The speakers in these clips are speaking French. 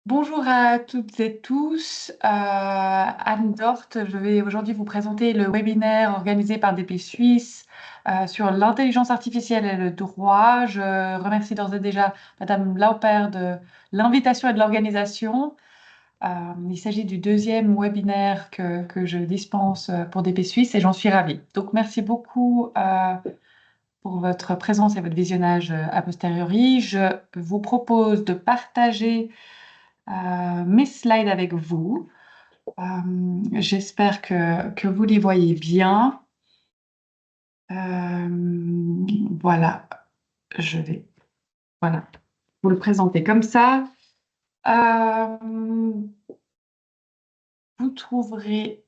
Bonjour à toutes et tous. Anne Dort, je vais aujourd'hui vous présenter le webinaire organisé par DP Suisse sur l'intelligence artificielle et le droit. Je remercie d'ores et déjà Madame Lauper de l'invitation et de l'organisation. Il s'agit du deuxième webinaire que je dispense pour DP Suisse et j'en suis ravie. Donc merci beaucoup pour votre présence et votre visionnage a posteriori. Je vous propose de partager mes slides avec vous. J'espère que vous les voyez bien. Voilà, je vais voilà, vous le présenter comme ça. Euh, Vous trouverez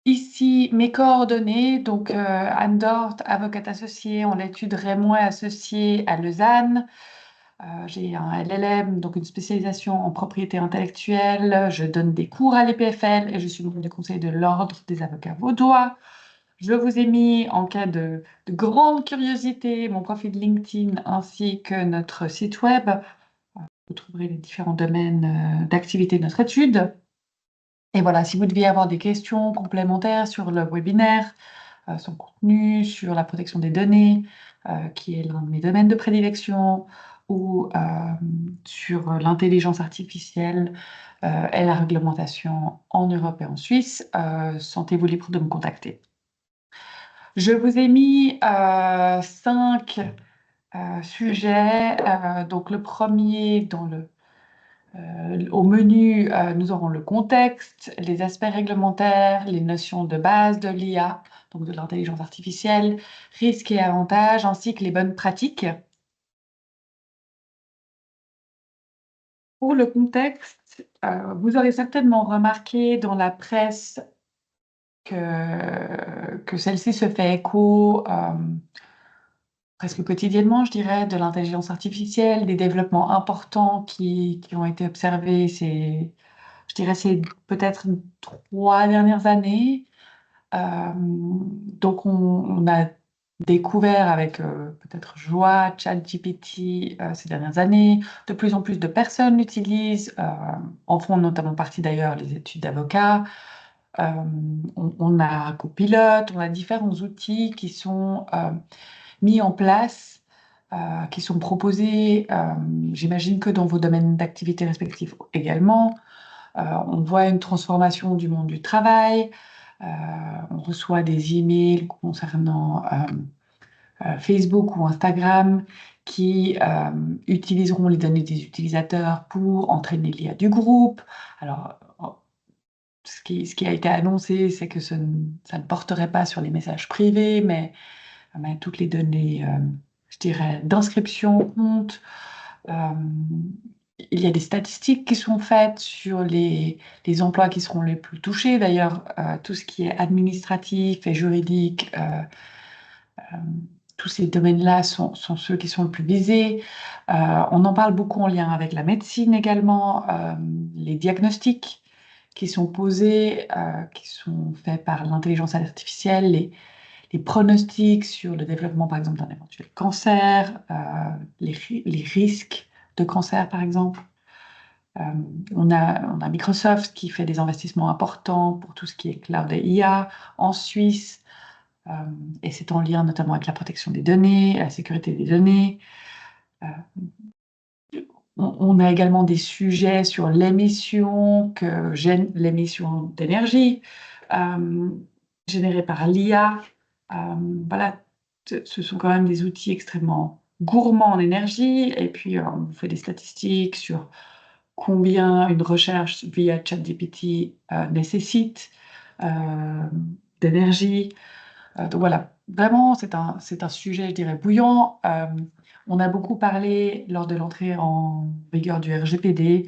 ici mes coordonnées. Donc, Anne Dort, avocate associée en l'étude Raymond et associée à Lausanne. J'ai un LLM, donc une spécialisation en propriété intellectuelle. Je donne des cours à l'EPFL et je suis membre du conseil de l'Ordre des avocats vaudois. Je vous ai mis, en cas de grande curiosité, mon profil LinkedIn ainsi que notre site web. Vous trouverez les différents domaines d'activité de notre étude. Et voilà, si vous deviez avoir des questions complémentaires sur le webinaire, son contenu, sur la protection des données, qui est l'un de mes domaines de prédilection, ou sur l'intelligence artificielle et la réglementation en Europe et en Suisse, sentez-vous libre de me contacter. Je vous ai mis 5 sujets. Donc le premier, au menu, nous aurons le contexte, les aspects réglementaires, les notions de base de l'IA, donc de l'intelligence artificielle, risques et avantages, ainsi que les bonnes pratiques. Pour le contexte, vous aurez certainement remarqué dans la presse que celle-ci se fait écho presque quotidiennement, je dirais, de l'intelligence artificielle, des développements importants qui ont été observés je dirais, ces peut-être 3 dernières années. Donc, on a découvert avec peut-être joie ChatGPT ces dernières années. De plus en plus de personnes l'utilisent, en font notamment partie d'ailleurs les études d'avocats. Euh, on a Copilot, on a différents outils qui sont mis en place, qui sont proposés, j'imagine que dans vos domaines d'activité respectifs également. On voit une transformation du monde du travail. Euh, on reçoit des emails concernant Facebook ou Instagram qui utiliseront les données des utilisateurs pour entraîner l'IA du groupe. Alors, ce qui a été annoncé, c'est que ça ne porterait pas sur les messages privés, mais toutes les données, je dirais, d'inscription comptent. Euh, il y a des statistiques qui sont faites sur les emplois qui seront les plus touchés. D'ailleurs, tout ce qui est administratif et juridique, euh, tous ces domaines-là sont ceux qui sont le plus visés. On en parle beaucoup en lien avec la médecine également, les diagnostics qui sont posés, qui sont faits par l'intelligence artificielle, les pronostics sur le développement, par exemple, d'un éventuel cancer, les risques de cancer, par exemple. Euh, on a Microsoft qui fait des investissements importants pour tout ce qui est cloud et IA en Suisse, euh, et c'est en lien notamment avec la protection des données, la sécurité des données. Euh, on a également des sujets sur l'émission l'émission d'énergie euh, générée par l'IA. Euh, voilà, ce sont quand même des outils extrêmement gourmands en énergie. Et puis, on fait des statistiques sur combien une recherche via ChatGPT nécessite euh, d'énergie. Donc voilà, vraiment, c'est un sujet, je dirais, bouillant. On a beaucoup parlé lors de l'entrée en vigueur du RGPD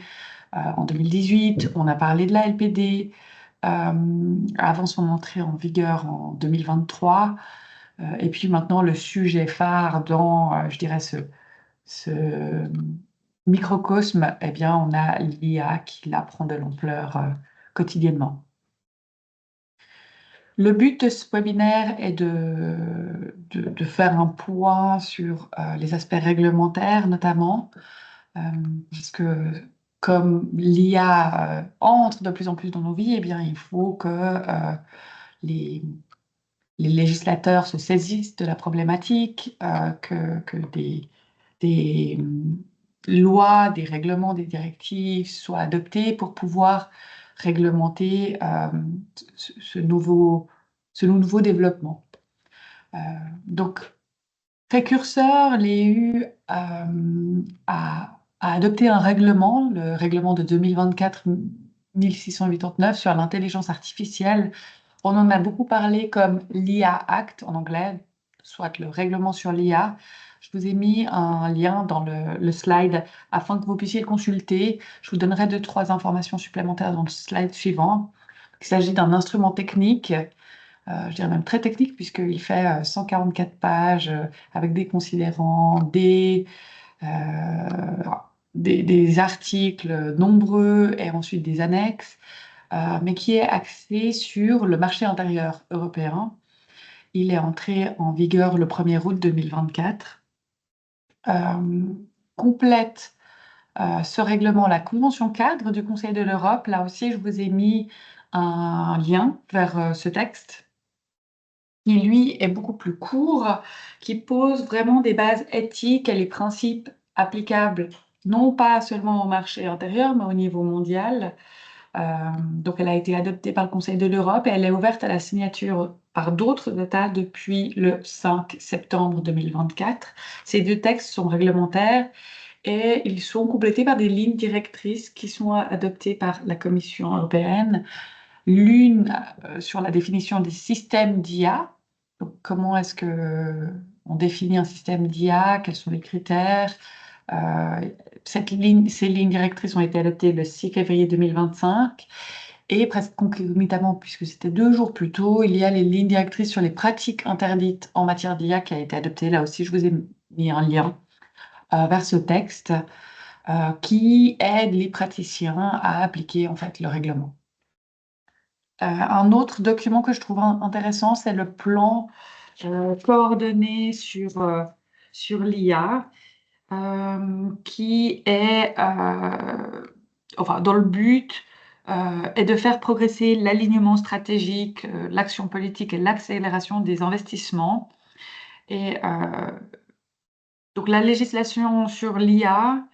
en 2018. On a parlé de la LPD avant son entrée en vigueur en 2023. Et puis maintenant, le sujet phare dans, je dirais, ce microcosme, eh bien, on a l'IA qui la prend de l'ampleur quotidiennement. Le but de ce webinaire est de faire un point sur les aspects réglementaires notamment, parce que comme l'IA entre de plus en plus dans nos vies, eh bien, il faut que les, les législateurs se saisissent de la problématique, que des lois, des règlements, des directives soient adoptées pour pouvoir réglementer ce nouveau développement. Euh, donc, précurseur, l'EU a adopté un règlement, le règlement de 2024-1689 sur l'intelligence artificielle. On en a beaucoup parlé comme l'IA Act en anglais, soit le règlement sur l'IA. Je vous ai mis un lien dans le slide afin que vous puissiez le consulter. Je vous donnerai deux, trois informations supplémentaires dans le slide suivant. Il s'agit d'un instrument technique, je dirais même très technique, puisqu'il fait 144 pages avec des considérants, euh, des articles nombreux et ensuite des annexes, mais qui est axé sur le marché intérieur européen. Il est entré en vigueur le 1er août 2024. Complète ce règlement la Convention cadre du Conseil de l'Europe. Là aussi, je vous ai mis un lien vers ce texte qui, lui, est beaucoup plus court, qui pose vraiment des bases éthiques et les principes applicables, non pas seulement au marché intérieur, mais au niveau mondial. Donc, elle a été adoptée par le Conseil de l'Europe et elle est ouverte à la signature par d'autres États depuis le 5 septembre 2024. Ces deux textes sont réglementaires et ils sont complétés par des lignes directrices qui sont adoptées par la Commission européenne. L'une sur la définition des systèmes d'IA. Donc, comment est-ce que on définit un système d'IA? Quels sont les critères? Euh, ces lignes directrices ont été adoptées le 6 février 2025 et presque concomitamment, puisque c'était 2 jours plus tôt, il y a les lignes directrices sur les pratiques interdites en matière d'IA qui a été adoptée. Là aussi, je vous ai mis un lien vers ce texte qui aide les praticiens à appliquer en fait le règlement. Un autre document que je trouve intéressant, c'est le plan coordonné sur l'IA, qui est, enfin, dans le but est de faire progresser l'alignement stratégique, l'action politique et l'accélération des investissements. Et donc la législation sur l'IA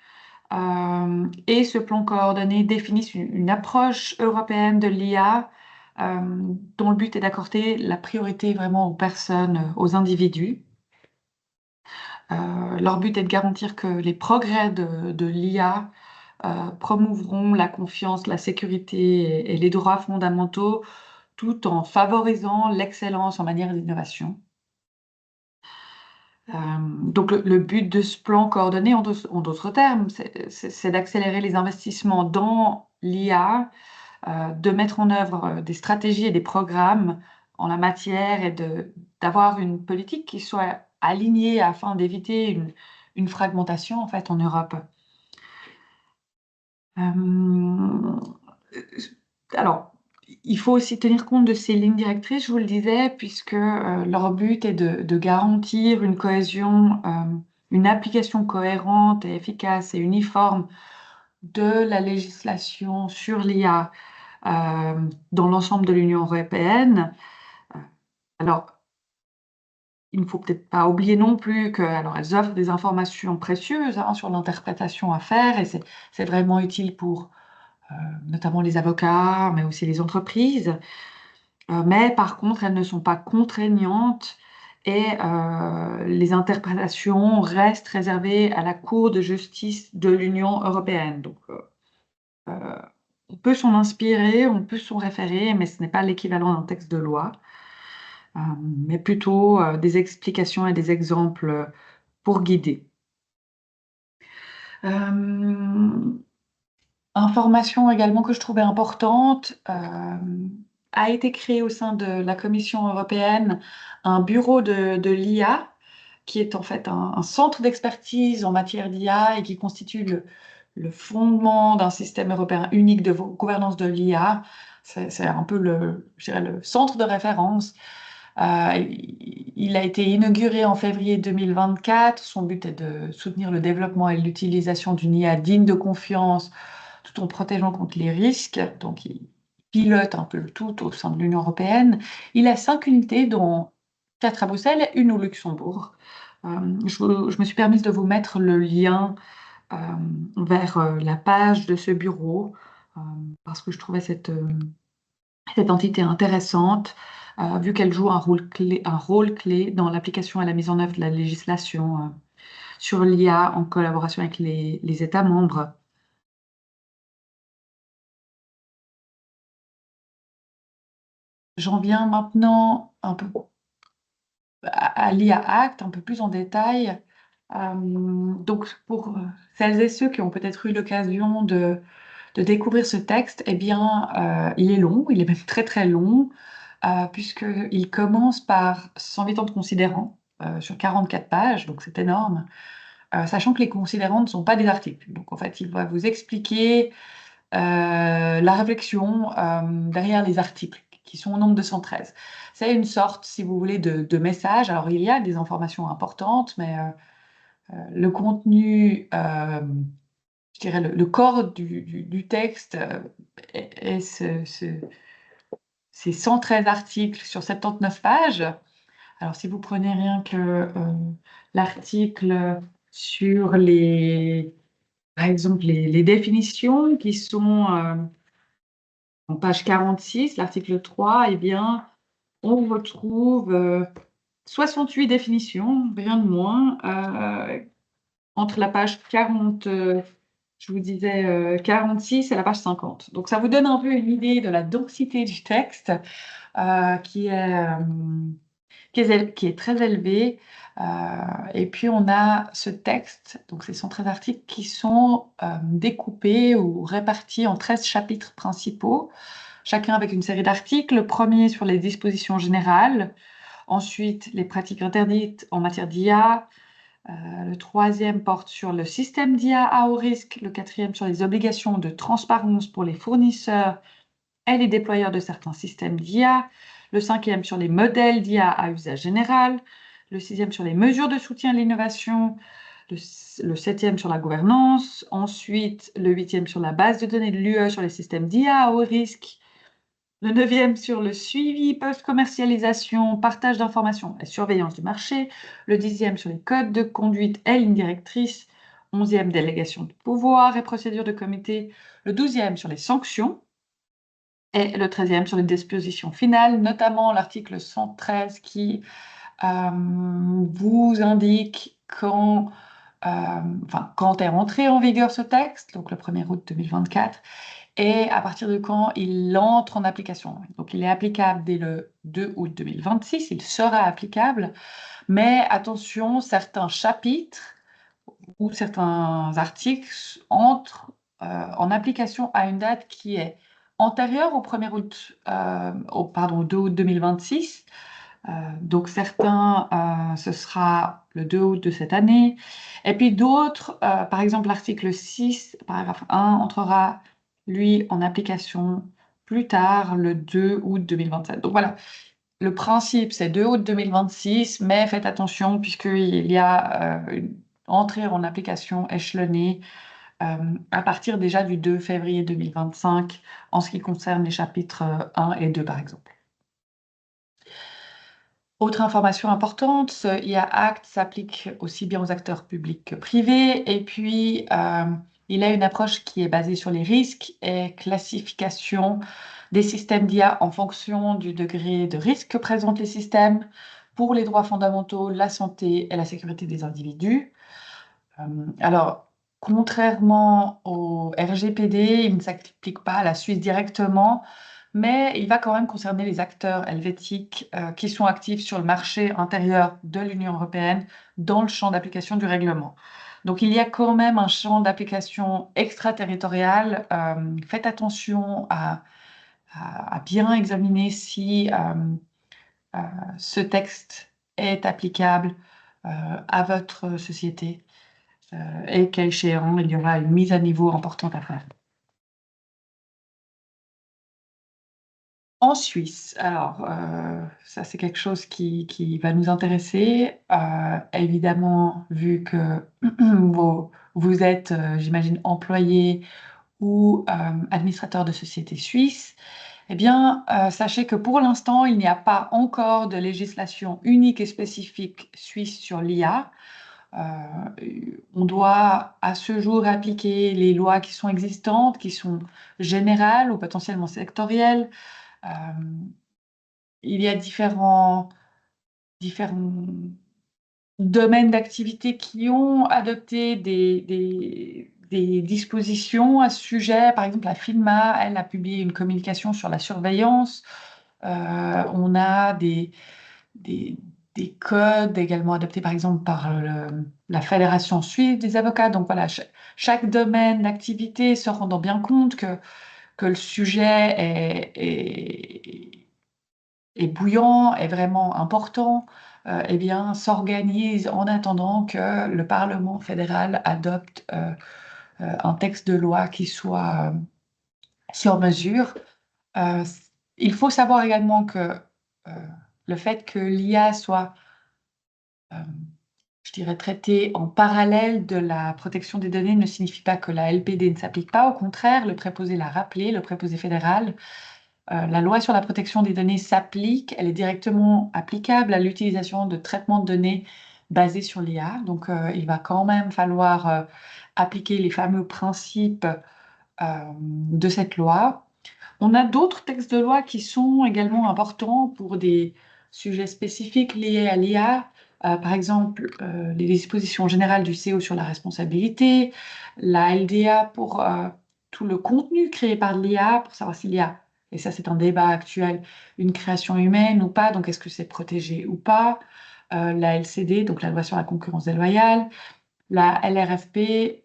et ce plan coordonné définissent une approche européenne de l'IA dont le but est d'accorder la priorité vraiment aux personnes, aux individus. Leur but est de garantir que les progrès de l'IA promouvront la confiance, la sécurité et les droits fondamentaux tout en favorisant l'excellence en matière d'innovation. Donc le but de ce plan coordonné, en d'autres termes, c'est d'accélérer les investissements dans l'IA, de mettre en œuvre des stratégies et des programmes en la matière et d'avoir une politique qui soit alignée afin d'éviter une fragmentation en fait en Europe. Alors, il faut aussi tenir compte de ces lignes directrices, je vous le disais, puisque leur but est de garantir une cohésion, une application cohérente et efficace et uniforme de la législation sur l'IA dans l'ensemble de l'Union européenne. Alors, il ne faut peut-être pas oublier non plus qu'elles offrent des informations précieuses sur l'interprétation à faire et c'est vraiment utile pour notamment les avocats, mais aussi les entreprises. Mais par contre, elles ne sont pas contraignantes et les interprétations restent réservées à la Cour de justice de l'Union européenne. Donc, on peut s'en inspirer, on peut s'en référer, mais ce n'est pas l'équivalent d'un texte de loi, mais plutôt des explications et des exemples pour guider. Information également que je trouvais importante, a été créé au sein de la Commission européenne un bureau de l'IA, qui est en fait un centre d'expertise en matière d'IA et qui constitue le fondement d'un système européen unique de gouvernance de l'IA. C'est un peu je dirais le centre de référence. Il a été inauguré en février 2024. Son but est de soutenir le développement et l'utilisation d'une IA digne de confiance, tout en protégeant contre les risques. Donc, il pilote un peu le tout au sein de l'Union européenne. Il a 5 unités, dont 4 à Bruxelles et 1 au Luxembourg. Je me suis permise de vous mettre le lien euh, vers la page de ce bureau euh, parce que je trouvais cette entité intéressante, vu qu'elle joue un rôle clé dans l'application et la mise en œuvre de la législation sur l'IA en collaboration avec les États membres. J'en viens maintenant un peu à l'IA Act, un peu plus en détail. Donc, pour celles et ceux qui ont peut-être eu l'occasion de découvrir ce texte, eh bien, il est long, il est même très très long, puisqu'il commence par 108 ans de considérants sur 44 pages, donc c'est énorme, sachant que les considérants ne sont pas des articles. Donc, en fait, il va vous expliquer la réflexion derrière les articles, qui sont au nombre de 113. C'est une sorte, si vous voulez, de message. Alors, il y a des informations importantes, mais le contenu, je dirais le corps du texte est ces 113 articles sur 79 pages. Alors, si vous prenez rien que l'article sur par exemple, les définitions qui sont en page 46, l'article 3, eh bien, on retrouve 68 définitions, rien de moins, entre la page 40, je vous disais 46 et la page 50. Donc, ça vous donne un peu une idée de la densité du texte qui est très élevée. Et puis, on a ce texte, donc ces 113 articles qui sont découpés ou répartis en 13 chapitres principaux, chacun avec une série d'articles. Le premier sur les dispositions générales, ensuite les pratiques interdites en matière d'IA, le troisième porte sur le système d'IA à haut risque, le quatrième sur les obligations de transparence pour les fournisseurs et les déployeurs de certains systèmes d'IA, le cinquième sur les modèles d'IA à usage général, le sixième sur les mesures de soutien à l'innovation, le septième sur la gouvernance, ensuite le huitième sur la base de données de l'UE sur les systèmes d'IA à haut risque, le neuvième sur le suivi post-commercialisation, partage d'informations et surveillance du marché, le dixième sur les codes de conduite et lignes directrices, onzième délégation de pouvoir et procédures de comité, le douzième sur les sanctions, et le 13e sur les dispositions finales, notamment l'article 113 qui vous indique quand est rentré en vigueur ce texte, donc le 1er août 2024, et à partir de quand il entre en application. Donc il est applicable dès le 2 août 2026, il sera applicable, mais attention, certains chapitres ou certains articles entrent en application à une date qui est antérieure au 1er août, au 2 août 2026. Donc certains, ce sera le 2 août de cette année. Et puis d'autres, par exemple l'article 6, paragraphe 1, entrera, lui, en application plus tard, le 2 août 2027. Donc voilà, le principe, c'est 2 août 2026, mais faites attention puisqu'il y a une entrée en application échelonnée à partir déjà du 2 février 2025 en ce qui concerne les chapitres 1 et 2, par exemple. Autre information importante, ce IA Act s'applique aussi bien aux acteurs publics que privés, et puis il a une approche qui est basée sur les risques et classification des systèmes d'IA en fonction du degré de risque que présentent les systèmes pour les droits fondamentaux, la santé et la sécurité des individus. Alors, contrairement au RGPD, il ne s'applique pas à la Suisse directement, mais il va quand même concerner les acteurs helvétiques qui sont actifs sur le marché intérieur de l'Union européenne dans le champ d'application du règlement. Donc il y a quand même un champ d'application extraterritorial. Faites attention à bien examiner si ce texte est applicable à votre société et qu'à échéant, il y aura une mise à niveau importante à faire. En Suisse, alors ça c'est quelque chose qui va nous intéresser, évidemment vu que vous êtes, j'imagine, employé ou administrateur de société suisse, eh bien, sachez que pour l'instant, il n'y a pas encore de législation unique et spécifique suisse sur l'IA. On doit à ce jour appliquer les lois qui sont existantes, qui sont générales ou potentiellement sectorielles. Euh, il y a différents domaines d'activité qui ont adopté des dispositions à ce sujet. Par exemple, la FINMA, elle a publié une communication sur la surveillance. On a des, des codes également adoptés, par exemple, par la Fédération suisse des avocats. Donc voilà, chaque domaine d'activité se rendant bien compte que le sujet est bouillant, est vraiment important, eh bien, s'organise en attendant que le Parlement fédéral adopte un texte de loi qui soit sur mesure. Euh, il faut savoir également que le fait que l'IA soit, euh, je dirais, traitée en parallèle de la protection des données ne signifie pas que la LPD ne s'applique pas. Au contraire, le préposé l'a rappelé, le préposé fédéral. La loi sur la protection des données s'applique, elle est directement applicable à l'utilisation de traitements de données basés sur l'IA. Donc, il va quand même falloir appliquer les fameux principes de cette loi. On a d'autres textes de loi qui sont également importants pour des sujets spécifiques liés à l'IA. Par exemple, les dispositions générales du CO sur la responsabilité, la LDA pour tout le contenu créé par l'IA, pour savoir si l'IA, et ça c'est un débat actuel, une création humaine ou pas, donc est-ce que c'est protégé ou pas, la LCD, donc la loi sur la concurrence déloyale, la LRFP,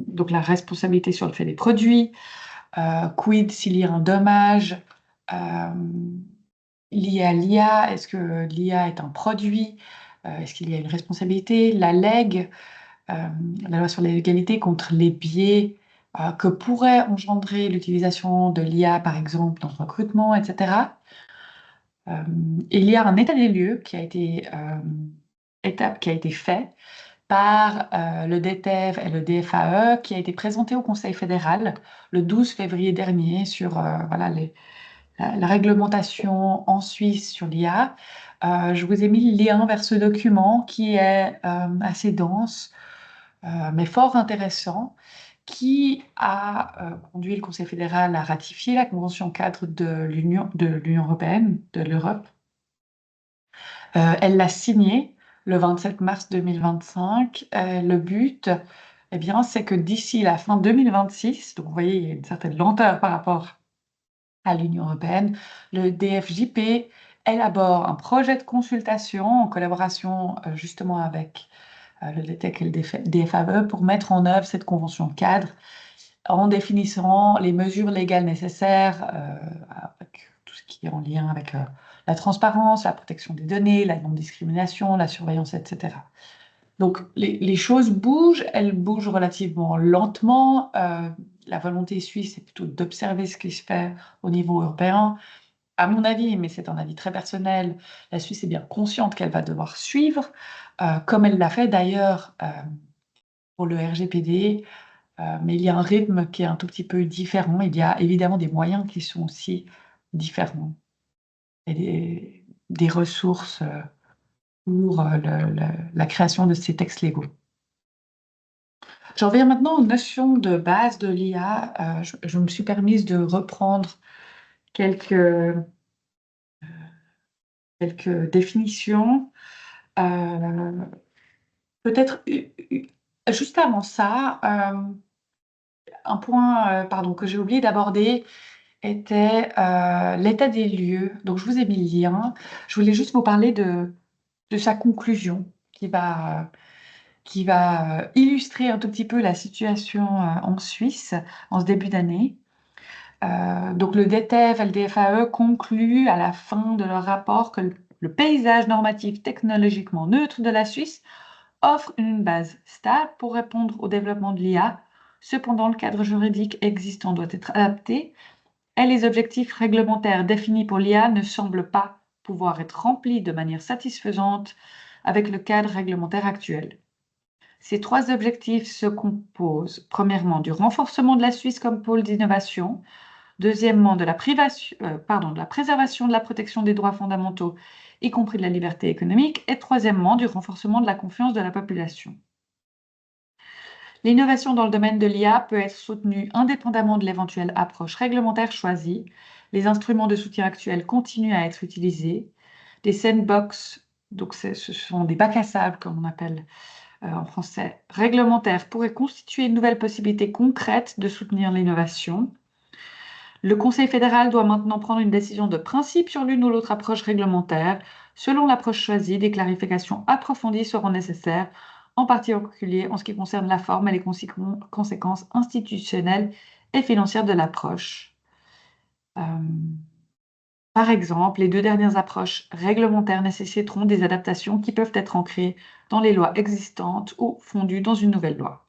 donc la responsabilité sur le fait des produits, quid s'il y a un dommage lié à l'IA? Est-ce que l'IA est un produit? Est-ce qu'il y a une responsabilité? La LEG, la loi sur l'égalité contre les biais que pourrait engendrer l'utilisation de l'IA, par exemple, dans le recrutement, etc. Il y a un état des lieux qui a été fait par le DTEV et le DFAE, qui a été présenté au Conseil fédéral le 12 février dernier sur voilà, la réglementation en Suisse sur l'IA. Je vous ai mis le lien vers ce document qui est assez dense, mais fort intéressant, qui a conduit le Conseil fédéral à ratifier la Convention cadre de l'Union européenne, de l'Europe. Elle l'a signée le 27 mars 2025. Le but, eh bien, c'est que d'ici la fin 2026, donc vous voyez, il y a une certaine lenteur par rapport à l'Union européenne, le DFJP élabore un projet de consultation en collaboration justement avec le DTEC et le DFAE pour mettre en œuvre cette convention cadre en définissant les mesures légales nécessaires avec tout ce qui est en lien avec la transparence, la protection des données, la non-discrimination, la surveillance, etc. Donc les choses bougent, elles bougent relativement lentement. La volonté suisse est plutôt d'observer ce qui se fait au niveau européen. À mon avis, mais c'est un avis très personnel, la Suisse est bien consciente qu'elle va devoir suivre, comme elle l'a fait d'ailleurs pour le RGPD, mais il y a un rythme qui est un tout petit peu différent. Il y a évidemment des moyens qui sont aussi différents et des ressources pour la création de ces textes légaux. J'en viens maintenant aux notions de base de l'IA. Je me suis permise de reprendre quelques, quelques définitions. Peut-être juste avant ça, un point pardon, que j'ai oublié d'aborder était l'état des lieux. Donc, je vous ai mis le lien. Je voulais juste vous parler de sa conclusion qui va illustrer un tout petit peu la situation en Suisse en ce début d'année. Donc, le DTEV et le DFAE concluent à la fin de leur rapport que le paysage normatif technologiquement neutre de la Suisse offre une base stable pour répondre au développement de l'IA. Cependant, le cadre juridique existant doit être adapté et les objectifs réglementaires définis pour l'IA ne semblent pas pouvoir être remplis de manière satisfaisante avec le cadre réglementaire actuel. Ces trois objectifs se composent, premièrement, du renforcement de la Suisse comme pôle d'innovation, deuxièmement, de la préservation de la protection des droits fondamentaux, y compris de la liberté économique, et troisièmement, du renforcement de la confiance de la population. L'innovation dans le domaine de l'IA peut être soutenue indépendamment de l'éventuelle approche réglementaire choisie. Les instruments de soutien actuels continuent à être utilisés. Des sandbox, donc ce sont des bacs à sable, comme on appelle en français, réglementaires, pourraient constituer une nouvelle possibilité concrète de soutenir l'innovation. Le Conseil fédéral doit maintenant prendre une décision de principe sur l'une ou l'autre approche réglementaire. Selon l'approche choisie, des clarifications approfondies seront nécessaires, en particulier en ce qui concerne la forme et les conséquences institutionnelles et financières de l'approche. Par exemple, les deux dernières approches réglementaires nécessiteront des adaptations qui peuvent être ancrées dans les lois existantes ou fondues dans une nouvelle loi.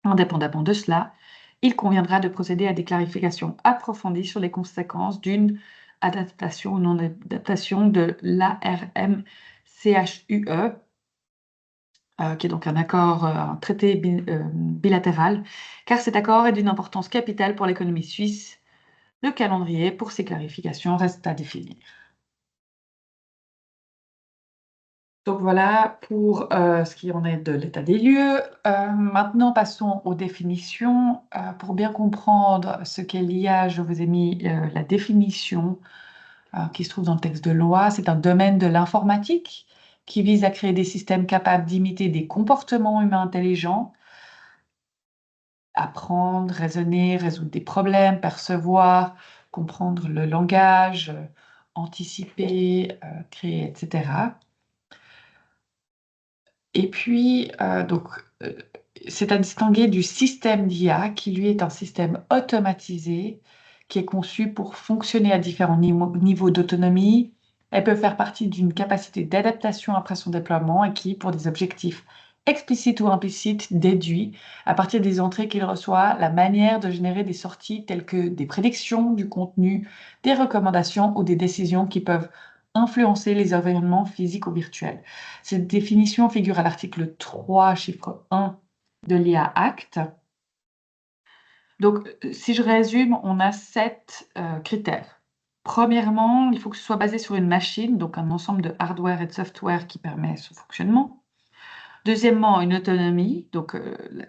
Indépendamment de cela, il conviendra de procéder à des clarifications approfondies sur les conséquences d'une adaptation ou non-adaptation de l'ARMCHUE, qui est donc un accord, un traité bilatéral, car cet accord est d'une importance capitale pour l'économie suisse. Le calendrier pour ces clarifications reste à définir. Donc voilà pour ce qui en est de l'état des lieux. Maintenant, passons aux définitions. Pour bien comprendre ce qu'est l'IA, je vous ai mis la définition qui se trouve dans le texte de loi. C'est un domaine de l'informatique qui vise à créer des systèmes capables d'imiter des comportements humains intelligents, apprendre, raisonner, résoudre des problèmes, percevoir, comprendre le langage, anticiper, créer, etc. Et puis, c'est à distinguer du système d'IA qui, lui, est un système automatisé qui est conçu pour fonctionner à différents niveaux d'autonomie. Elle peut faire partie d'une capacité d'adaptation après son déploiement et qui, pour des objectifs explicites ou implicites, déduit, à partir des entrées qu'il reçoit, la manière de générer des sorties telles que des prédictions du contenu, des recommandations ou des décisions qui peuvent influencer les environnements physiques ou virtuels. Cette définition figure à l'article 3, chiffre 1 de l'IA Act. Donc, si je résume, on a 7 critères. Premièrement, il faut que ce soit basé sur une machine, donc un ensemble de hardware et de software qui permet son fonctionnement. Deuxièmement, une autonomie, donc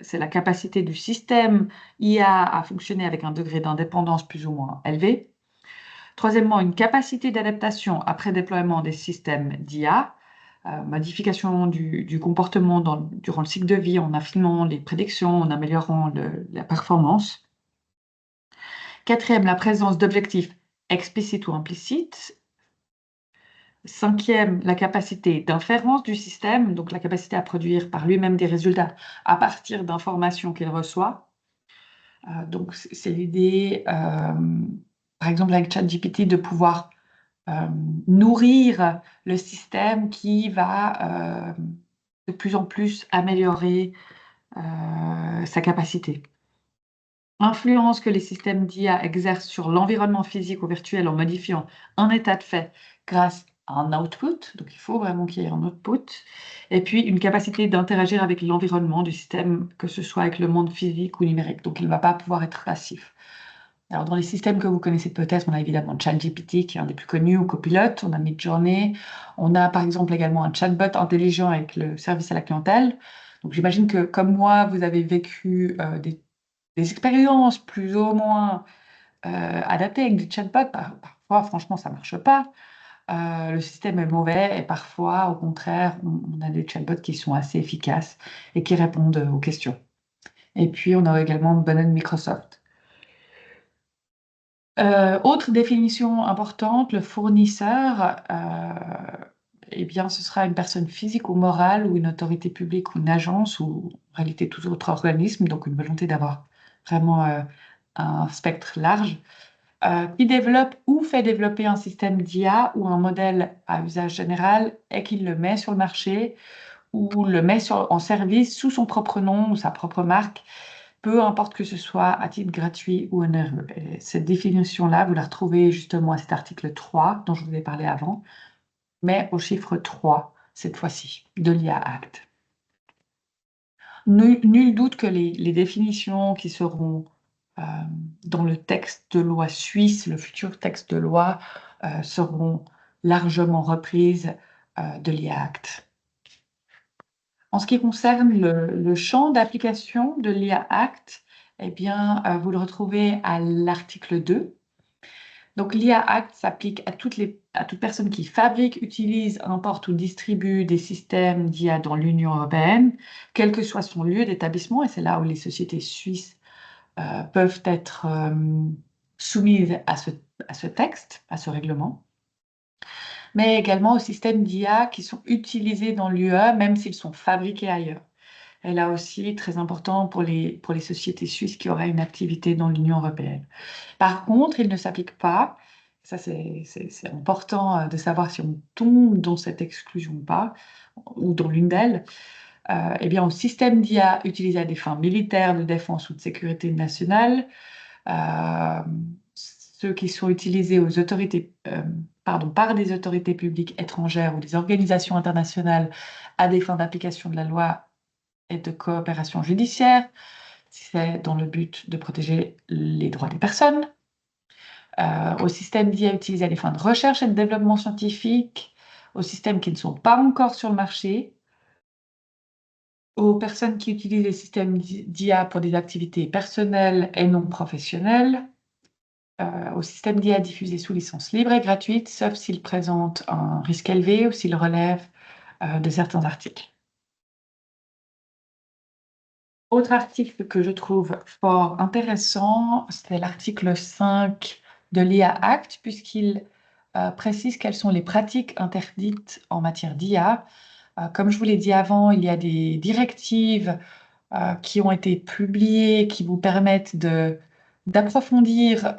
c'est la capacité du système IA à fonctionner avec un degré d'indépendance plus ou moins élevé. Troisièmement, une capacité d'adaptation après déploiement des systèmes d'IA, modification du comportement durant le cycle de vie en affinant les prédictions, en améliorant la performance. Quatrième, la présence d'objectifs explicites ou implicites. Cinquième, la capacité d'inférence du système, donc la capacité à produire par lui-même des résultats à partir d'informations qu'il reçoit. Donc c'est l'idée, par exemple avec ChatGPT, de pouvoir nourrir le système qui va de plus en plus améliorer sa capacité. Influence que les systèmes d'IA exercent sur l'environnement physique ou virtuel en modifiant un état de fait grâce à un output, donc il faut vraiment qu'il y ait un output, et puis une capacité d'interagir avec l'environnement du système, que ce soit avec le monde physique ou numérique, donc il ne va pas pouvoir être passif. Alors, dans les systèmes que vous connaissez peut-être, on a évidemment ChatGPT, qui est un des plus connus, ou Copilot, on a Midjourney, on a par exemple également un chatbot intelligent avec le service à la clientèle. Donc, j'imagine que comme moi, vous avez vécu des expériences plus ou moins adaptées avec des chatbots. Parfois, franchement, ça ne marche pas. Le système est mauvais et parfois, au contraire, on a des chatbots qui sont assez efficaces et qui répondent aux questions. Et puis, on a également Bannon Microsoft. Autre définition importante, le fournisseur, eh bien, ce sera une personne physique ou morale ou une autorité publique ou une agence ou en réalité tout autre organisme, donc une volonté d'avoir vraiment un spectre large, qui développe ou fait développer un système d'IA ou un modèle à usage général et qui le met sur le marché ou le met en service sous son propre nom ou sa propre marque, peu importe que ce soit à titre gratuit ou onéreux. Et cette définition-là, vous la retrouvez justement à cet article 3 dont je vous ai parlé avant, mais au chiffre 3 cette fois-ci, de l'IA Act. Nul doute que les définitions qui seront euh, dans le texte de loi suisse, le futur texte de loi, seront largement reprises de l'IA Act. En ce qui concerne le champ d'application de l'IA Act, eh bien, vous le retrouvez à l'article 2. Donc, l'IA Act s'applique à toute personne qui fabrique, utilise, importe ou distribue des systèmes d'IA dans l'Union européenne, quel que soit son lieu d'établissement, et c'est là où les sociétés suisses peuvent être soumises à ce texte, à ce règlement, mais également aux systèmes d'IA qui sont utilisés dans l'UE, même s'ils sont fabriqués ailleurs. Et là aussi, très important pour les sociétés suisses qui auraient une activité dans l'Union européenne. Par contre, il ne s'applique pas, ça c'est important de savoir si on tombe dans cette exclusion ou pas, ou dans l'une d'elles, eh bien, au système d'IA utilisé à des fins militaires, de défense ou de sécurité nationale, euh, ceux qui sont utilisés par des autorités publiques étrangères ou des organisations internationales à des fins d'application de la loi et de coopération judiciaire, si c'est dans le but de protéger les droits des personnes, aux systèmes d'IA utilisés à des fins de recherche et de développement scientifique, aux systèmes qui ne sont pas encore sur le marché, aux personnes qui utilisent les systèmes d'IA pour des activités personnelles et non professionnelles, aux systèmes d'IA diffusés sous licence libre et gratuite, sauf s'ils présentent un risque élevé ou s'ils relèvent de certains articles. Autre article que je trouve fort intéressant, c'est l'article 5 de l'IA Act, puisqu'il précise quelles sont les pratiques interdites en matière d'IA. Comme je vous l'ai dit avant, il y a des directives qui ont été publiées, qui vous permettent d'approfondir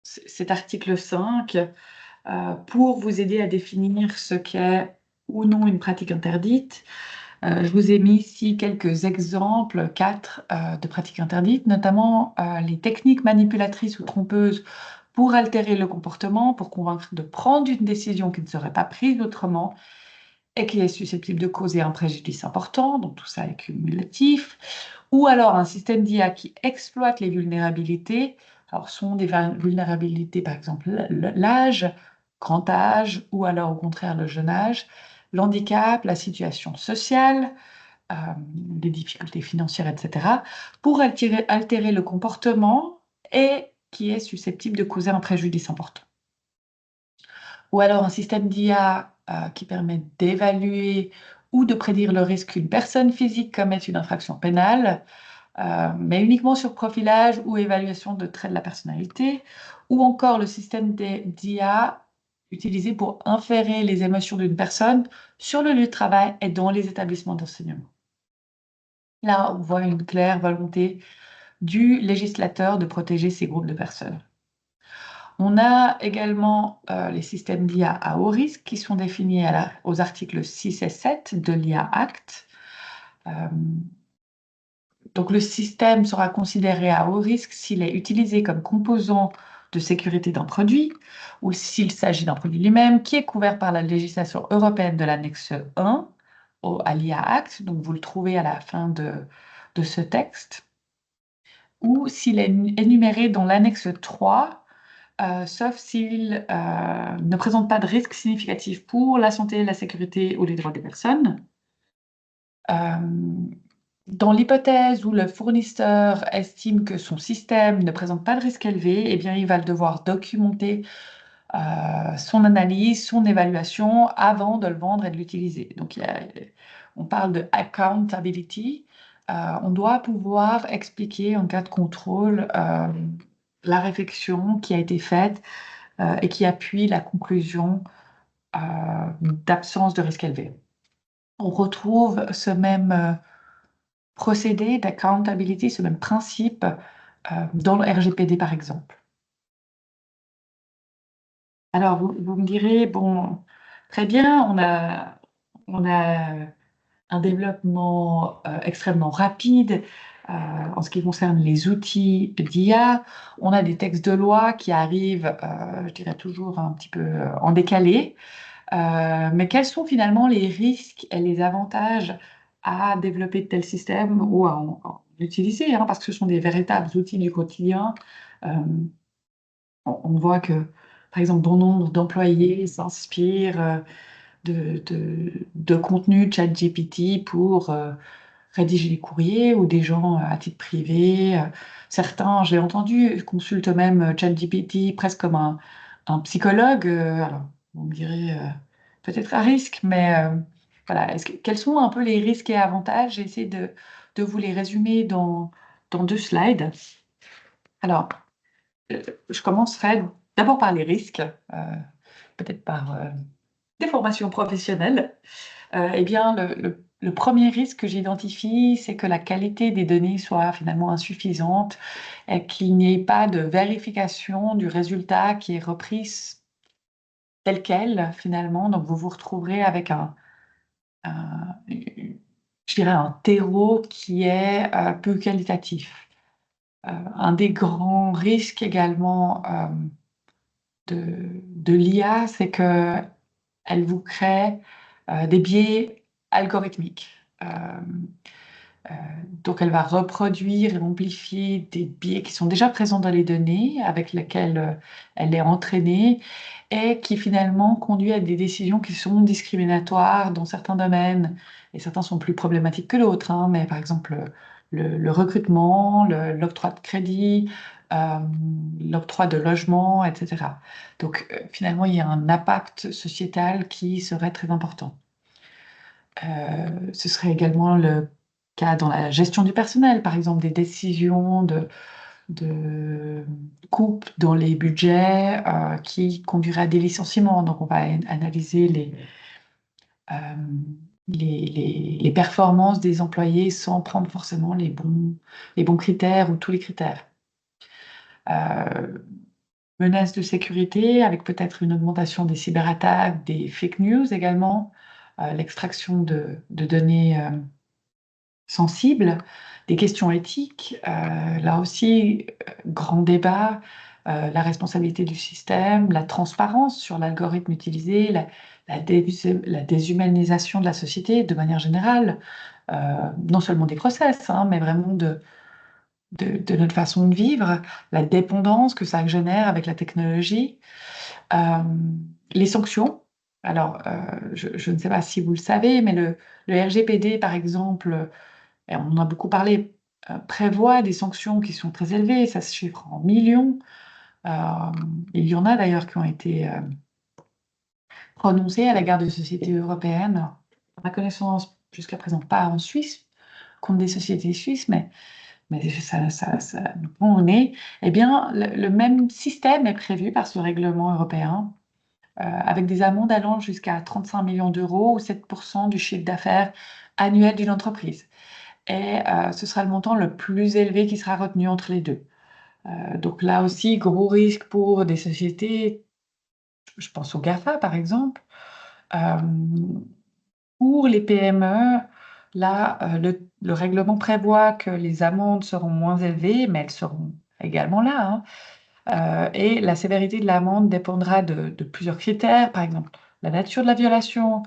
cet article 5 pour vous aider à définir ce qu'est ou non une pratique interdite. Je vous ai mis ici quelques exemples, 4 de pratiques interdites, notamment les techniques manipulatrices ou trompeuses pour altérer le comportement, pour convaincre de prendre une décision qui ne serait pas prise autrement et qui est susceptible de causer un préjudice important, donc tout ça est cumulatif, ou alors un système d'IA qui exploite les vulnérabilités. Alors, sont des vulnérabilités, par exemple, l'âge, grand âge, ou alors au contraire le jeune âge, l'handicap, la situation sociale, des difficultés financières, etc., pour altérer le comportement et qui est susceptible de causer un préjudice important. Ou alors un système d'IA qui permet d'évaluer ou de prédire le risque qu'une personne physique commette une infraction pénale, mais uniquement sur profilage ou évaluation de traits de la personnalité, ou encore le système d'IA utilisé pour inférer les émotions d'une personne sur le lieu de travail et dans les établissements d'enseignement. Là, on voit une claire volonté du législateur de protéger ces groupes de personnes. On a également les systèmes d'IA à haut risque qui sont définis aux articles 6 et 7 de l'IA Act. Donc le système sera considéré à haut risque s'il est utilisé comme composant de sécurité d'un produit ou s'il s'agit d'un produit lui-même qui est couvert par la législation européenne de l'annexe 1 à l'IA Act. Donc vous le trouvez à la fin de ce texte. Ou s'il est énuméré dans l'annexe 3, sauf s'il ne présente pas de risque significatif pour la santé, la sécurité ou les droits des personnes. Dans l'hypothèse où le fournisseur estime que son système ne présente pas de risque élevé, eh bien, il va devoir documenter son analyse, son évaluation avant de le vendre et de l'utiliser. Donc, on parle de accountability. On doit pouvoir expliquer en cas de contrôle la réflexion qui a été faite et qui appuie la conclusion d'absence de risque élevé. On retrouve ce même procédé d'accountability, ce même principe dans le RGPD par exemple. Alors vous me direz, bon, très bien, on a un développement extrêmement rapide en ce qui concerne les outils d'IA. On a des textes de loi qui arrivent, je dirais toujours un petit peu en décalé. Mais quels sont finalement les risques et les avantages à développer de tels systèmes ou à en utiliser, hein, parce que ce sont des véritables outils du quotidien. Euh, on voit que, par exemple, bon nombre d'employés s'inspirent de contenu ChatGPT pour rédiger des courriers ou des gens à titre privé. Certains, j'ai entendu, consultent même ChatGPT presque comme un psychologue. Alors, on me dirait peut-être à risque, mais voilà. Quels sont un peu les risques et avantages? J'ai essayé de vous les résumer dans 2 slides. Alors, je commencerai d'abord par les risques, peut-être par des formations professionnelles. Eh bien, le premier risque que j'identifie, c'est que la qualité des données soit finalement insuffisante et qu'il n'y ait pas de vérification du résultat qui est repris tel quel, finalement. Donc, vous vous retrouverez avec je dirais, un terreau qui est peu qualitatif. Un des grands risques également de l'IA, c'est que elle vous crée des biais algorithmiques. Euh, euh, donc, elle va reproduire et amplifier des biais qui sont déjà présents dans les données avec lesquelles elle est entraînée et qui finalement conduit à des décisions qui sont discriminatoires dans certains domaines. Et certains sont plus problématiques que d'autres, hein, mais par exemple le recrutement, l'octroi de crédit, euh, l'octroi de logement, etc. Donc, finalement, il y a un impact sociétal qui serait très important. Ce serait également le cas dans la gestion du personnel, par exemple des décisions de coupe dans les budgets qui conduiraient à des licenciements. Donc, on va analyser euh, les performances des employés sans prendre forcément les bons critères ou tous les critères. Euh, Menaces de sécurité avec peut-être une augmentation des cyberattaques, des fake news également, l'extraction de données sensibles, des questions éthiques, là aussi, grand débat, la responsabilité du système, la transparence sur l'algorithme utilisé, la déshumanisation de la société de manière générale, non seulement des process, hein, mais vraiment de notre façon de vivre, la dépendance que ça génère avec la technologie, euh, les sanctions. Alors, je ne sais pas si vous le savez, mais le RGPD, par exemple, et on en a beaucoup parlé, prévoit des sanctions qui sont très élevées, ça se chiffre en millions. Euh, il y en a d'ailleurs qui ont été prononcées à l'égard de sociétés européennes. À ma connaissance, jusqu'à présent, pas en Suisse, contre des sociétés suisses, mais ça nous prend au nez. Eh bien, le même système est prévu par ce règlement européen, avec des amendes allant jusqu'à 35 millions d'euros ou 7% du chiffre d'affaires annuel d'une entreprise. Et ce sera le montant le plus élevé qui sera retenu entre les deux. Donc là aussi, gros risque pour des sociétés, je pense au GAFA par exemple. Euh, pour les PME, là, le règlement prévoit que les amendes seront moins élevées, mais elles seront également là, hein. Et la sévérité de l'amende dépendra de plusieurs critères, par exemple la nature de la violation,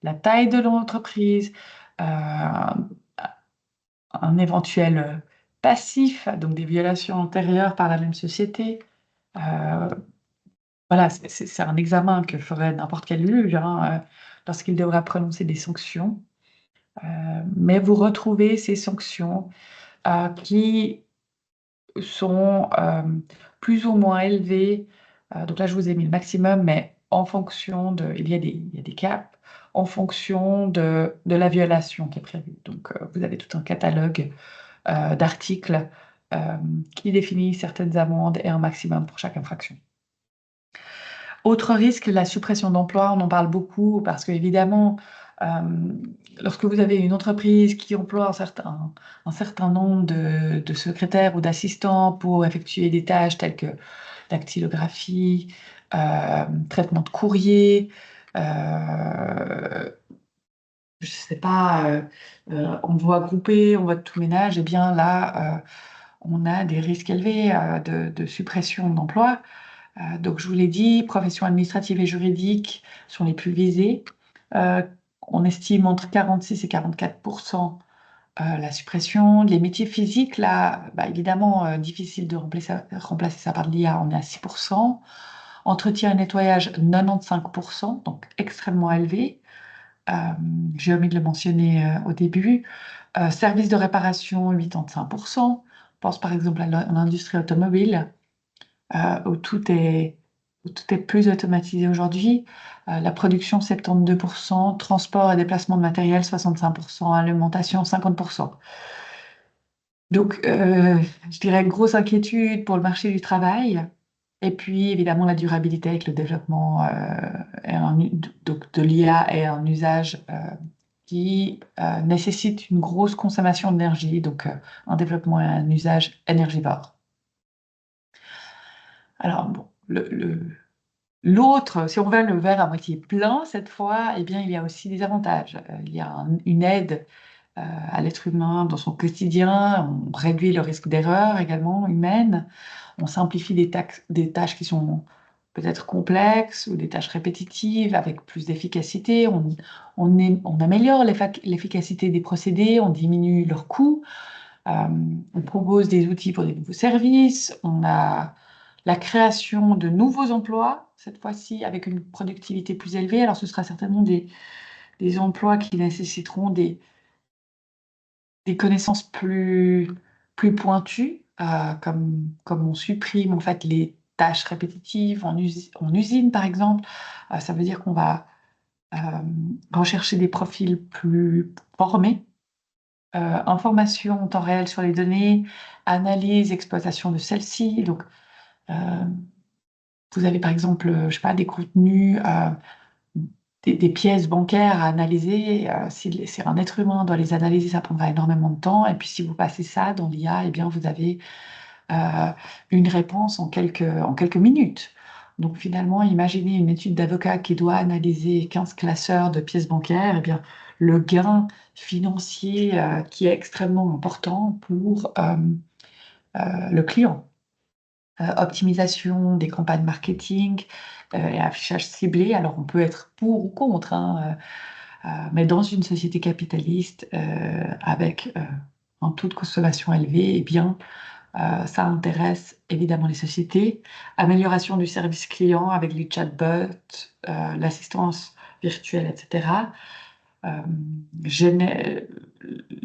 la taille de l'entreprise, un éventuel passif, donc des violations antérieures par la même société. Euh, voilà, c'est un examen que ferait n'importe quel juge, hein, lorsqu'il devra prononcer des sanctions. Mais vous retrouvez ces sanctions qui sont plus ou moins élevées. Donc là, je vous ai mis le maximum, mais en fonction de... il y a des caps en fonction de la violation qui est prévue. Donc, vous avez tout un catalogue d'articles euh, qui définit certaines amendes et un maximum pour chaque infraction. Autre risque, la suppression d'emplois, on en parle beaucoup parce qu'évidemment, euh, lorsque vous avez une entreprise qui emploie un certain nombre de secrétaires ou d'assistants pour effectuer des tâches telles que dactylographie, traitement de courrier, je sais pas, envoi groupé, envoi de tout ménage, eh bien là, on a des risques élevés de suppression d'emplois. Donc, je vous l'ai dit, professions administratives et juridiques sont les plus visées. Euh, on estime entre 46 et 44% la suppression. Les métiers physiques, là, bah, évidemment, difficile de remplacer ça par de l'IA, on est à 6%. Entretien et nettoyage, 95%, donc extrêmement élevé. Euh, j'ai omis de le mentionner au début. Services de réparation, 85%. On pense par exemple à l'industrie automobile, où où tout est plus automatisé aujourd'hui. La production, 72%. Transport et déplacement de matériel, 65%. Alimentation, 50%. Donc, je dirais grosse inquiétude pour le marché du travail. Et puis, évidemment, la durabilité avec le développement donc de l'IA et un usage qui nécessite une grosse consommation d'énergie, donc un développement et un usage énergivore. Alors, bon, l'autre, si on veut le verre à moitié plein, cette fois, eh bien, il y a aussi des avantages. Il y a une aide à l'être humain dans son quotidien, on réduit le risque d'erreur également humaine, on simplifie des tâches qui sont peut-être complexes ou des tâches répétitives avec plus d'efficacité, on améliore l'efficacité des procédés, on diminue leurs coûts, on propose des outils pour des nouveaux services, on a la création de nouveaux emplois, cette fois-ci avec une productivité plus élevée. Alors ce sera certainement des emplois qui nécessiteront des connaissances plus pointues, comme on supprime en fait les tâches répétitives en usine, par exemple. Ça veut dire qu'on va euh, rechercher des profils plus formés, information en temps réel sur les données, analyse, exploitation de celles-ci. Donc, euh, vous avez par exemple, je sais pas, des contenus, des pièces bancaires à analyser. Si un être humain doit les analyser, ça prendra énormément de temps. Et puis si vous passez ça dans l'IA, eh bien vous avez euh, une réponse en quelques minutes. Donc finalement, imaginez une étude d'avocat qui doit analyser 15 classeurs de pièces bancaires, eh bien le gain financier qui est extrêmement important pour le client. Optimisation des campagnes marketing et affichage ciblé. Alors on peut être pour ou contre, hein, mais dans une société capitaliste avec un taux de consommation élevé, eh bien ça intéresse évidemment les sociétés. Amélioration du service client avec les chatbots, l'assistance virtuelle, etc. Euh,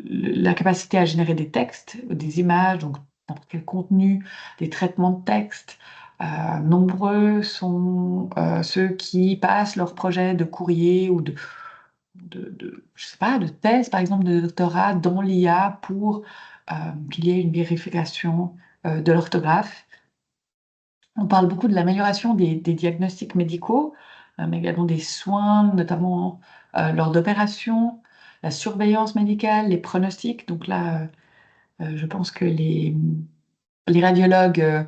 la capacité à générer des textes, des images, donc n'importe quel contenu, des traitements de texte. Nombreux sont ceux qui passent leur projet de courrier ou je sais pas, de thèse, par exemple, de doctorat dans l'IA pour qu'il y ait une vérification de l'orthographe. On parle beaucoup de l'amélioration des diagnostics médicaux, mais également des soins, notamment lors d'opérations, la surveillance médicale, les pronostics. Donc là, je pense que les radiologues euh,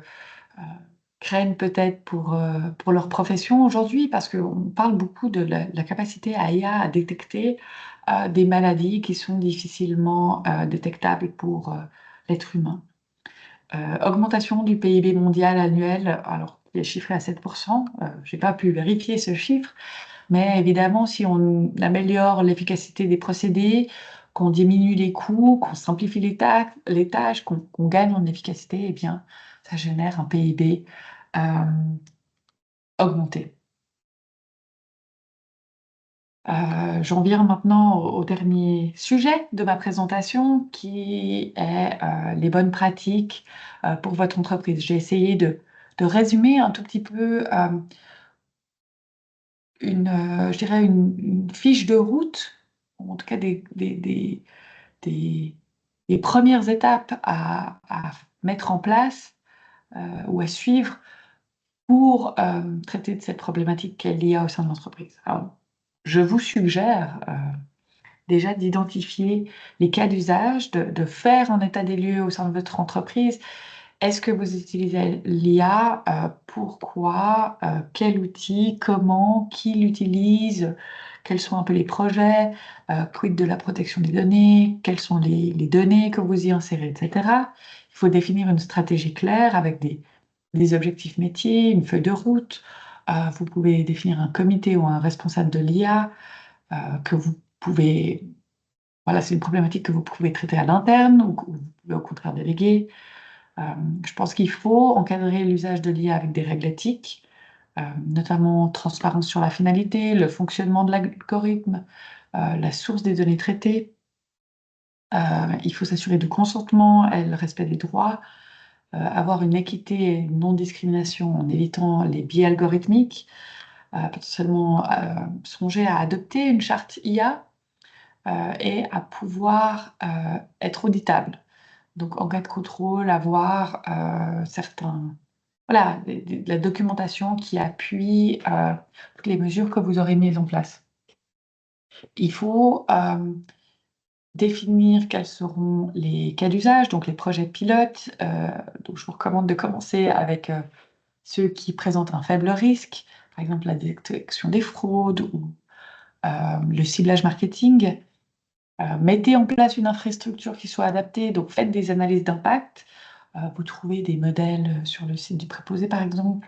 craignent peut-être pour leur profession aujourd'hui, parce qu'on parle beaucoup de la capacité à IA à détecter des maladies qui sont difficilement détectables pour l'être humain. Augmentation du PIB mondial annuel, alors qui est chiffré à 7%. Je n'ai pas pu vérifier ce chiffre, mais évidemment, si on améliore l'efficacité des procédés, qu'on diminue les coûts, qu'on simplifie les tâches, qu'on gagne en efficacité, eh bien, ça génère un PIB euh, augmenté. J'en viens maintenant au dernier sujet de ma présentation, qui est les bonnes pratiques pour votre entreprise. J'ai essayé de résumer un tout petit peu je dirais une fiche de route, ou en tout cas des- des premières étapes à mettre en place ou à suivre pour traiter de cette problématique qu'est l'IA au sein de l'entreprise. Alors, je vous suggère déjà d'identifier les cas d'usage, de faire un état des lieux au sein de votre entreprise. Est-ce que vous utilisez l'IA? Pourquoi? Quel outil? Comment? Qui l'utilise? Quels sont un peu les projets? Quid de la protection des données? Quelles sont les données que vous y insérez, etc. Il faut définir une stratégie claire avec des objectifs métiers, une feuille de route. Vous pouvez définir un comité ou un responsable de l'IA pouvez, voilà, c'est une problématique que vous pouvez traiter à l'interne ou que vous pouvez au contraire déléguer. Je pense qu'il faut encadrer l'usage de l'IA avec des règles éthiques, notamment transparence sur la finalité, le fonctionnement de l'algorithme, la source des données traitées. Il faut s'assurer du consentement et le respect des droits, avoir une équité et une non-discrimination en évitant les biais algorithmiques, potentiellement songer à adopter une charte IA et à pouvoir être auditable. Donc, en cas de contrôle, avoir voilà, de la documentation qui appuie toutes les mesures que vous aurez mises en place. Il faut définir quels seront les cas d'usage, donc les projets pilotes. Donc, je vous recommande de commencer avec ceux qui présentent un faible risque, par exemple la détection des fraudes ou le ciblage marketing. Mettez en place une infrastructure qui soit adaptée, donc faites des analyses d'impact. Vous trouvez des modèles sur le site du préposé, par exemple.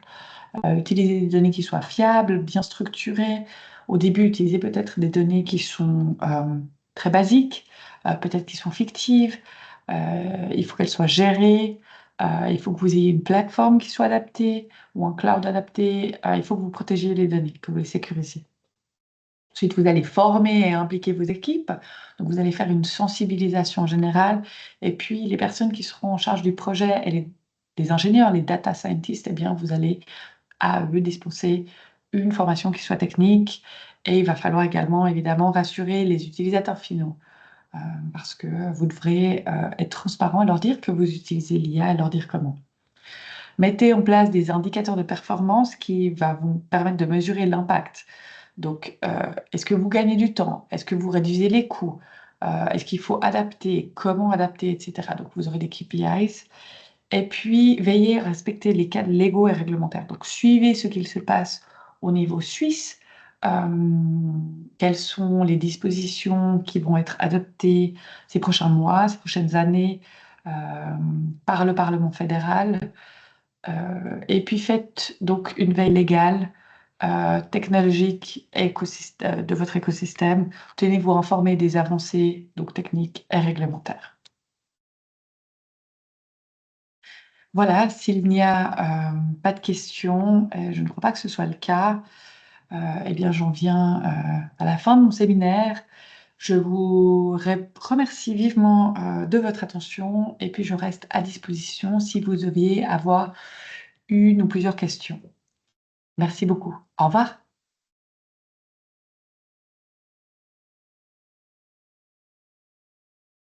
Utilisez des données qui soient fiables, bien structurées. Au début, utilisez peut-être des données qui sont très basiques, peut-être qui sont fictives. Il faut qu'elles soient gérées. Il faut que vous ayez une plateforme qui soit adaptée ou un cloud adapté. Il faut que vous protégiez les données, que vous les sécurisez. Ensuite, vous allez former et impliquer vos équipes. Donc, vous allez faire une sensibilisation générale. Et puis, les personnes qui seront en charge du projet et les ingénieurs, les data scientists, eh bien, vous allez à eux dispenser une formation qui soit technique. Et il va falloir également, évidemment, rassurer les utilisateurs finaux. Parce que vous devrez être transparent et leur dire que vous utilisez l'IA et leur dire comment. Mettez en place des indicateurs de performance qui vont vous permettre de mesurer l'impact. Donc, est-ce que vous gagnez du temps? Est-ce que vous réduisez les coûts? Est-ce qu'il faut adapter? Comment adapter, etc. Donc, vous aurez des KPIs. Et puis, veillez à respecter les cadres légaux et réglementaires. Donc, suivez ce qu'il se passe au niveau suisse. Quelles sont les dispositions qui vont être adoptées ces prochains mois, ces prochaines années par le Parlement fédéral? Et puis faites donc une veille légale, technologique et de votre écosystème. Tenez-vous informés des avancées donc techniques et réglementaires. Voilà, s'il n'y a pas de questions, je ne crois pas que ce soit le cas, eh bien j'en viens à la fin de mon séminaire. Je vous remercie vivement de votre attention et puis je reste à disposition si vous deviez avoir une ou plusieurs questions. Merci beaucoup. Au revoir.